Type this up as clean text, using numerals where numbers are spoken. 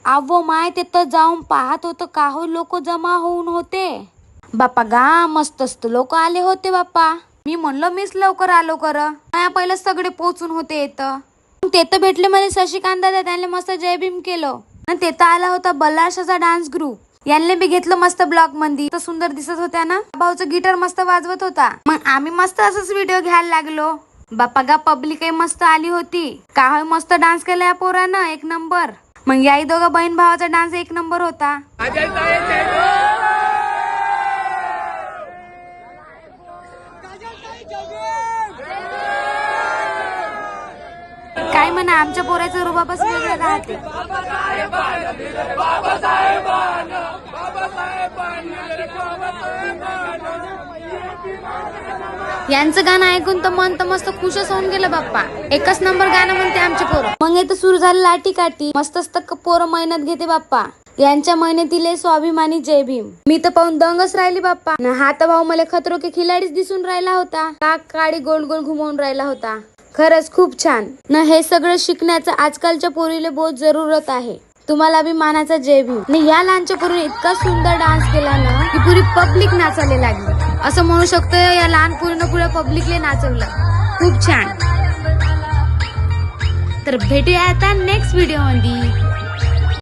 अव्वो माय, ते तर जाऊन पाहत होतं का हो लोक जमा होऊन होते बाप्पा गा. मस्त लोक आले होते बाप्पा. मी म्हणलं मीच लवकर आलो कर. पहिलं सगळे पोचून होते येतं. ते तर भेटले मला शशिकांत दादा, त्यांनी मस्त जय भीम केलं. आणि ते तर आला होता बल्लाशाचा डान्स ग्रुप, यांनी बी घेतलं मस्त ब्लॉग मध्ये. तर सुंदर दिसत होत्या ना. भाऊचा गिटार मस्त वाजवत होता. मग आम्ही मस्त असंच व्हिडिओ घ्यायला लागलो बाप्पा गा. पब्लिक मस्त आली होती का. मस्त डान्स केला या पोरानं, एक नंबर. मग याही दोघं बहीण भावाचा डान्स एक नंबर होता. काय म्हणा, आमच्या पोराचं रुबाबच वेगळं राहते. यांचं गाणं ऐकून तर मन तर मस्त खुशच होऊन गेलं बाप्पा. एकच नंबर गाणं म्हणते आमचे पोरं. मग येतं सुरू झालं लाठी काठी. मस्त पोरं मेहनत घेते बाप्पा. यांच्या मेहनतीले स्वाभिमानी जय भीम. मी तर पाहून दंगच राहिली बाप्पा. हा तर भाऊ मला खतरो के खिलाडीच दिसून राहिला होता. काळी गोल घुमवून राहिला होता. खरंच खूप छान ना. हे सगळं शिकण्याचं आजकालच्या पोरीले बहुत जरूरत आहे. तुम्हाला अभिमानाचा जय भीम. आणि या लहानच्या पोरीने इतका सुंदर डान्स केला ना की पुरी पब्लिक नाचायला लागली. असं म्हणू शकतो या लहान पोरीनं पुढे पब्लिकले नाचवलं. खूप छान. तर भेटूया आता नेक्स्ट व्हिडिओ मध्ये.